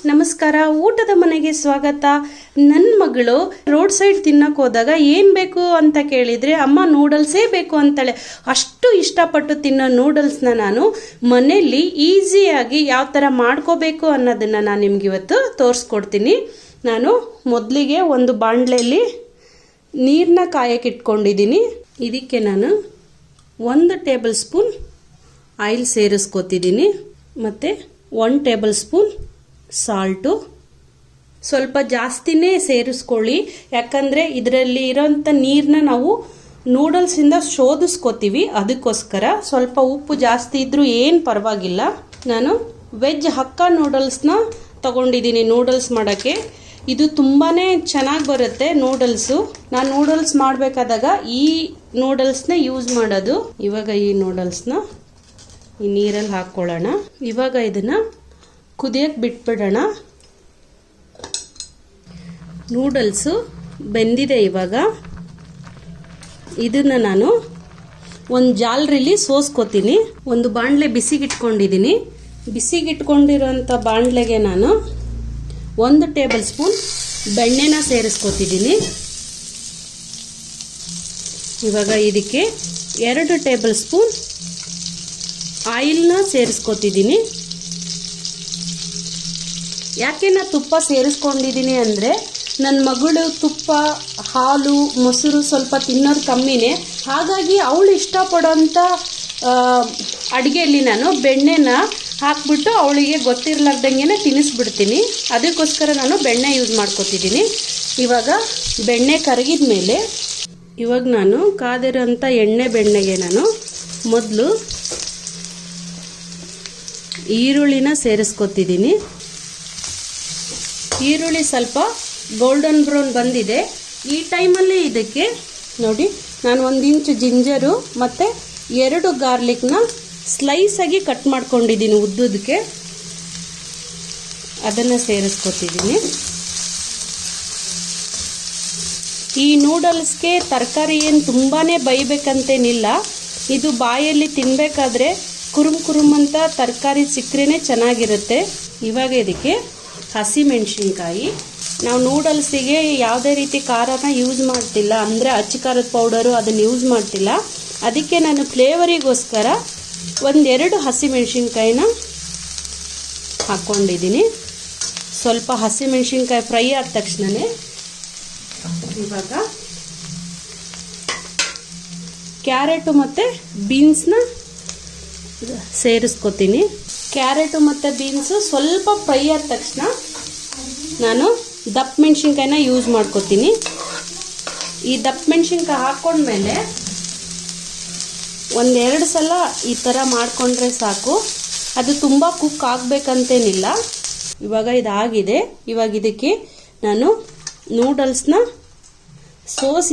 ನಮಸ್ಕಾರ. ಊಟದ ಮನೆಗೆ ಸ್ವಾಗತ. ನನ್ನ ಮಗಳು ರೋಡ್ ಸೈಡ್ ತಿನ್ನಕ್ಕೆ ಹೋದಾಗ ಏನು ಬೇಕು ಅಂತ ಕೇಳಿದರೆ ಅಮ್ಮ ನೂಡಲ್ಸೇ ಬೇಕು ಅಂತಾಳೆ. ಅಷ್ಟು ಇಷ್ಟಪಟ್ಟು ತಿನ್ನೋ ನೂಡಲ್ಸ್ನ ನಾನು ಮನೆಯಲ್ಲಿ ಈಸಿಯಾಗಿ ಯಾವ ಥರ ಮಾಡ್ಕೋಬೇಕು ಅನ್ನೋದನ್ನು ನಾನು ನಿಮ್ಗೆ ಇವತ್ತು ತೋರಿಸ್ಕೊಡ್ತೀನಿ. ನಾನು ಮೊದಲಿಗೆ ಒಂದು ಬಾಣಲೆಯಲ್ಲಿ ನೀರನ್ನ ಕಾಯಕ್ಕೆ ಇಟ್ಕೊಂಡಿದ್ದೀನಿ. ಇದಕ್ಕೆ ನಾನು 1 ಟೇಬಲ್ ಸ್ಪೂನ್ ಆಯಿಲ್ ಸೇರಿಸ್ಕೊತಿದ್ದೀನಿ. ಮತ್ತು 1 ಟೇಬಲ್ ಸ್ಪೂನ್ ಸಾಲ್ಟು. ಸ್ವಲ್ಪ ಜಾಸ್ತಿನೇ ಸೇರಿಸ್ಕೊಳ್ಳಿ, ಯಾಕಂದರೆ ಇದರಲ್ಲಿ ಇರೋಂಥ ನೀರನ್ನ ನಾವು ನೂಡಲ್ಸಿಂದ ಶೋಧಿಸ್ಕೋತೀವಿ. ಅದಕ್ಕೋಸ್ಕರ ಸ್ವಲ್ಪ ಉಪ್ಪು ಜಾಸ್ತಿ ಇದ್ದರೂ ಏನು ಪರವಾಗಿಲ್ಲ. ನಾನು ವೆಜ್ ಹಕ್ಕಾ ನೂಡಲ್ಸ್ನ ತಗೊಂಡಿದ್ದೀನಿ ನೂಡಲ್ಸ್ ಮಾಡೋಕ್ಕೆ. ಇದು ತುಂಬಾ ಚೆನ್ನಾಗಿ ಬರುತ್ತೆ ನೂಡಲ್ಸು. ನಾನು ನೂಡಲ್ಸ್ ಮಾಡಬೇಕಾದಾಗ ಈ ನೂಡಲ್ಸ್ನ ಯೂಸ್ ಮಾಡೋದು. ಇವಾಗ ಈ ನೂಡಲ್ಸ್ನ ಈ ನೀರಲ್ಲಿ ಹಾಕ್ಕೊಳ್ಳೋಣ. ಇವಾಗ ಇದನ್ನು ಕುದಿಯಕ್ಕೆ ಬಿಟ್ಬಿಡೋಣ. ನೂಡಲ್ಸು ಬೆಂದಿದೆ. ಇವಾಗ ಇದನ್ನು ನಾನು ಒಂದು ಜಾಲರಿಲಿ ಸೋಸ್ಕೋತೀನಿ. ಒಂದು ಬಾಣಲೆ ಬಿಸಿಗಿಟ್ಕೊಂಡಿದ್ದೀನಿ. ಬಿಸಿಗಿಟ್ಕೊಂಡಿರೋಂಥ ಬಾಣಲೆಗೆ ನಾನು 1 ಟೇಬಲ್ ಸ್ಪೂನ್ ಬೆಣ್ಣೆನ ಸೇರಿಸ್ಕೊತಿದ್ದೀನಿ. ಇವಾಗ ಇದಕ್ಕೆ 2 ಟೇಬಲ್ ಸ್ಪೂನ್ ಆಯಿಲ್ನ ಸೇರಿಸ್ಕೊತಿದ್ದೀನಿ. ಯಾಕೆ ನಾನು ತುಪ್ಪ ಸೇರಿಸ್ಕೊಂಡಿದ್ದೀನಿ ಅಂದರೆ ನನ್ನ ಮಗಳು ತುಪ್ಪ, ಹಾಲು, ಮೊಸರು ಸ್ವಲ್ಪ ತಿನ್ನೋದು ಕಮ್ಮಿನೇ. ಹಾಗಾಗಿ ಅವಳು ಇಷ್ಟಪಡೋಂಥ ಅಡುಗೆಯಲ್ಲಿ ನಾನು ಬೆಣ್ಣೆನ ಹಾಕ್ಬಿಟ್ಟು ಅವಳಿಗೆ ಗೊತ್ತಿರಲಾರ್ದಂಗೆ ತಿನ್ನಿಸ್ಬಿಡ್ತೀನಿ. ಅದಕ್ಕೋಸ್ಕರ ನಾನು ಬೆಣ್ಣೆ ಯೂಸ್ ಮಾಡ್ಕೊತಿದ್ದೀನಿ. ಇವಾಗ ಬೆಣ್ಣೆ ಕರಗಿದ ಮೇಲೆ ಇವಾಗ ನಾನು ಕಾದಿರೋಂಥ ಬೆಣ್ಣೆಗೆ ನಾನು ಮೊದಲು ಈರುಳ್ಳಿನ ಸೇರಿಸ್ಕೊತಿದ್ದೀನಿ. ಈರುಳ್ಳಿ ಸ್ವಲ್ಪ ಗೋಲ್ಡನ್ ಬ್ರೌನ್ ಬಂದಿದೆ. ಈ ಟೈಮಲ್ಲಿ ಇದಕ್ಕೆ ನೋಡಿ ನಾನು 1 ಇಂಚ್ ಜಿಂಜರು ಮತ್ತು 2 ಗಾರ್ಲಿಕ್ನ ಸ್ಲೈಸಾಗಿ ಕಟ್ ಮಾಡ್ಕೊಂಡಿದ್ದೀನಿ ಉದ್ದುದಕ್ಕೆ. ಅದನ್ನು ಸೇರಿಸ್ಕೊತಿದ್ದೀನಿ. ಈ ನೂಡಲ್ಸ್ಗೆ ತರಕಾರಿ ಏನು ತುಂಬಾ ಬೇಯಬೇಕಂತೇನಿಲ್ಲ. ಇದು ಬಾಯಲ್ಲಿ ತಿನ್ನಬೇಕಾದ್ರೆ ಕುರುಮ್ ಅಂತ ತರಕಾರಿ ಸಿಕ್ಕರೆ ಚೆನ್ನಾಗಿರುತ್ತೆ. ಇವಾಗ ಇದಕ್ಕೆ ಹಸಿಮೆಣಸಿನ್ಕಾಯಿ. ನಾವು ನೂಡಲ್ಸಿಗೆ ಯಾವುದೇ ರೀತಿ ಖಾರನ ಯೂಸ್ ಮಾಡ್ತಿಲ್ಲ, ಅಂದರೆ ಅಚ್ಚ ಖಾರದ ಪೌಡರು ಅದನ್ನು ಯೂಸ್ ಮಾಡ್ತಿಲ್ಲ. ಅದಕ್ಕೆ ನಾನು ಫ್ಲೇವರಿಗೋಸ್ಕರ 1-2 ಹಸಿಮೆಣಸಿನ್ಕಾಯಿನ ಹಾಕ್ಕೊಂಡಿದ್ದೀನಿ. ಸ್ವಲ್ಪ ಹಸಿಮೆಣಸಿನ್ಕಾಯಿ ಫ್ರೈ ಆದ ತಕ್ಷಣವೇ ಇವಾಗ ಕ್ಯಾರೆಟು ಮತ್ತು ಬೀನ್ಸ್ನ ಸೇರಿಸ್ಕೊತೀನಿ. ಕ್ಯಾರೆಟು ಮತ್ತು ಬೀನ್ಸು ಸ್ವಲ್ಪ ಫ್ರೈ ಆದ ತಕ್ಷಣ ನಾನು ದಪ್ಪ ಮೆಣಸಿನ್ಕಾಯಿನ ಯೂಸ್ ಮಾಡ್ಕೊತೀನಿ. ಈ ದಪ್ಪ ಮೆಣಸಿನ್ಕಾಯಿ ಹಾಕ್ಕೊಂಡ್ಮೇಲೆ 1-2 ಸಲ ಈ ಥರ ಮಾಡಿಕೊಂಡ್ರೆ ಸಾಕು. ಅದು ತುಂಬ ಕುಕ್ ಆಗಬೇಕಂತೇನಿಲ್ಲ. ಇವಾಗ ಇದಾಗಿದೆ. ಇವಾಗ ಇದಕ್ಕೆ ನಾನು ನೂಡಲ್ಸ್ನ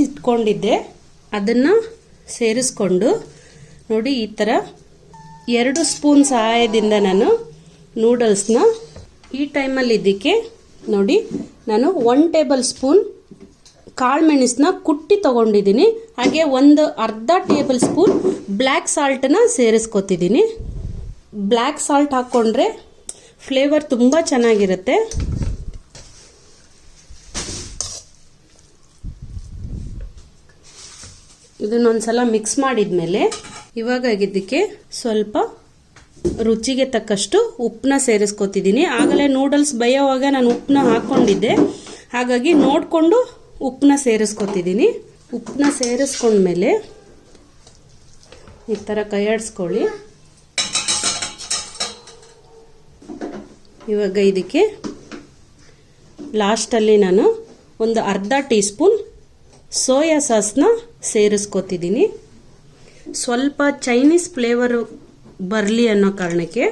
ಇಟ್ಕೊಂಡಿದ್ದೆ ಅದನ್ನು ಸೇರಿಸ್ಕೊಂಡು ನೋಡಿ ಈ ಥರ 2 ಸ್ಪೂನ್ ಸಹಾಯದಿಂದ ನಾನು ನೂಡಲ್ಸ್ನ ಈ ಟೈಮಲ್ಲಿ ಇದಕ್ಕೆ ನೋಡಿ ನಾನು 1 ಟೇಬಲ್ ಸ್ಪೂನ್ ಕಾಳು ಮೆಣಸನ್ನ ಕುಟ್ಟಿ ತೊಗೊಂಡಿದ್ದೀನಿ. ಹಾಗೆ ಅರ್ಧ ಟೇಬಲ್ ಸ್ಪೂನ್ ಬ್ಲ್ಯಾಕ್ ಸಾಲ್ಟನ್ನ ಸೇರಿಸ್ಕೊತಿದ್ದೀನಿ. ಬ್ಲ್ಯಾಕ್ ಸಾಲ್ಟ್ ಹಾಕ್ಕೊಂಡ್ರೆ ಫ್ಲೇವರ್ ತುಂಬ ಚೆನ್ನಾಗಿರುತ್ತೆ. ಇದನ್ನೊಂದ್ಸಲ ಮಿಕ್ಸ್ ಮಾಡಿದ್ಮೇಲೆ ಇವಾಗ ಇದಕ್ಕೆ ಸ್ವಲ್ಪ ರುಚಿಗೆ ತಕ್ಕಷ್ಟು ಉಪ್ಪನ್ನ ಸೇರಿಸ್ಕೊತಿದ್ದೀನಿ. ಆಗಲೇ ನೂಡಲ್ಸ್ ಬೇಯೋವಾಗ ನಾನು ಉಪ್ಪನ್ನ ಹಾಕ್ಕೊಂಡಿದ್ದೆ, ಹಾಗಾಗಿ ನೋಡಿಕೊಂಡು ಉಪ್ಪನ್ನ ಸೇರಿಸ್ಕೊತಿದ್ದೀನಿ. ಉಪ್ಪನ್ನ ಸೇರಿಸ್ಕೊಂಡ್ಮೇಲೆ ಈ ಥರ ಕೈ ಆಡಿಸ್ಕೊಳ್ಳಿ. ಇವಾಗ ಇದಕ್ಕೆ ಲಾಸ್ಟಲ್ಲಿ ನಾನು ಒಂದು ಅರ್ಧ ಟೀ ಸ್ಪೂನ್ ಸೋಯಾ ಸಾಸ್ನ ಸೇರಿಸ್ಕೊತಿದ್ದೀನಿ. ಸ್ವಲ್ಪ ಚೈನೀಸ್ ಫ್ಲೇವರು ಬರಲಿ ಅನ್ನೋ ಕಾರಣಕ್ಕೆ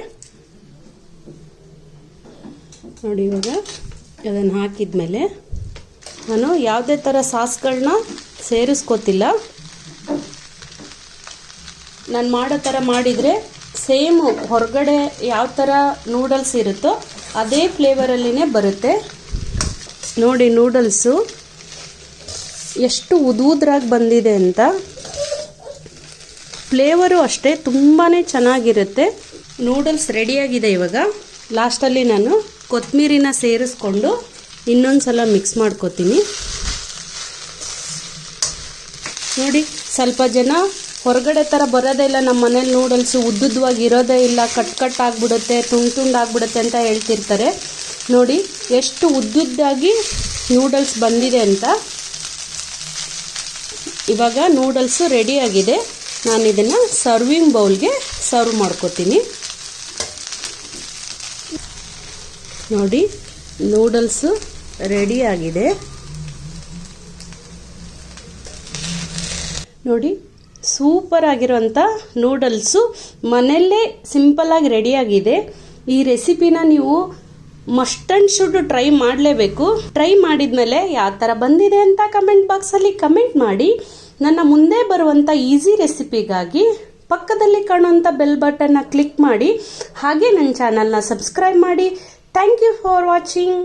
ನೋಡಿ. ಇವಾಗ ಅದನ್ನು ಹಾಕಿದ್ಮೇಲೆ ನಾನು ಯಾವುದೇ ಥರ ಸಾಸ್ಗಳನ್ನ ಸೇರಿಸ್ಕೊತಿಲ್ಲ. ನಾನು ಮಾಡೋ ಥರ ಮಾಡಿದರೆ ಸೇಮ್ ಹೊರಗಡೆ ಯಾವ ಥರ ನೂಡಲ್ಸ್ ಇರುತ್ತೋ ಅದೇ ಫ್ಲೇವರಲ್ಲಿನೇ ಬರುತ್ತೆ. ನೋಡಿ ನೂಡಲ್ಸು ಎಷ್ಟು ಉದುರಾಗಿ ಬಂದಿದೆ ಅಂತ. ಫ್ಲೇವರು ಅಷ್ಟೇ ತುಂಬಾ ಚೆನ್ನಾಗಿರುತ್ತೆ. ನೂಡಲ್ಸ್ ರೆಡಿಯಾಗಿದೆ. ಇವಾಗ ಲಾಸ್ಟಲ್ಲಿ ನಾನು ಕೊತ್ತಂಬರಿನ ಸೇರಿಸ್ಕೊಂಡು ಇನ್ನೊಂದು ಸಲ ಮಿಕ್ಸ್ ಮಾಡ್ಕೊತೀನಿ. ನೋಡಿ, ಸ್ವಲ್ಪ ಜನ ಹೊರಗಡೆ ಥರ ಬರೋದೇ ಇಲ್ಲ, ನಮ್ಮ ಮನೇಲಿ ನೂಡಲ್ಸು ಉದ್ದುದ್ದವಾಗಿ ಇರೋದೇ ಇಲ್ಲ, ಕಟ್ ಆಗಿಬಿಡುತ್ತೆ, ತುಂಡು ಆಗಿಬಿಡುತ್ತೆ ಅಂತ ಹೇಳ್ತಿರ್ತಾರೆ. ನೋಡಿ ಎಷ್ಟು ಉದ್ದುದ್ದಾಗಿ ನೂಡಲ್ಸ್ ಬಂದಿದೆ ಅಂತ. ಇವಾಗ ನೂಡಲ್ಸು ರೆಡಿಯಾಗಿದೆ. ನಾನು ಇದನ್ನು ಸರ್ವಿಂಗ್ ಬೌಲ್ಗೆ ಸರ್ವ್ ಮಾಡ್ಕೊತೀನಿ. ನೋಡಿ, ನೂಡಲ್ಸು ರೆಡಿಯಾಗಿದೆ. ನೋಡಿ, ಸೂಪರ್ ಆಗಿರೋಂಥ ನೂಡಲ್ಸು ಮನೆಯಲ್ಲೇ ಸಿಂಪಲ್ಲಾಗಿ ರೆಡಿಯಾಗಿದೆ. ಈ ರೆಸಿಪಿನ ನೀವು ಮಸ್ಟ್ ಆ್ಯಂಡ್ ಶುಡ್ ಟ್ರೈ ಮಾಡಲೇಬೇಕು. ಟ್ರೈ ಮಾಡಿದ್ಮೇಲೆ ಯಾವ ಥರ ಬಂದಿದೆ ಅಂತ ಕಮೆಂಟ್ ಬಾಕ್ಸಲ್ಲಿ ಕಮೆಂಟ್ ಮಾಡಿ. ನನ್ನ ಮುಂದೆ ಬರುವಂಥ ಈಸಿ ರೆಸಿಪಿಗಾಗಿ ಪಕ್ಕದಲ್ಲಿ ಕಾಣುವಂಥ ಬೆಲ್ ಬಟನ್ನ ಕ್ಲಿಕ್ ಮಾಡಿ. ಹಾಗೆ ನನ್ನ ಚಾನಲ್ನ ಸಬ್ಸ್ಕ್ರೈಬ್ ಮಾಡಿ. Thank you for watching.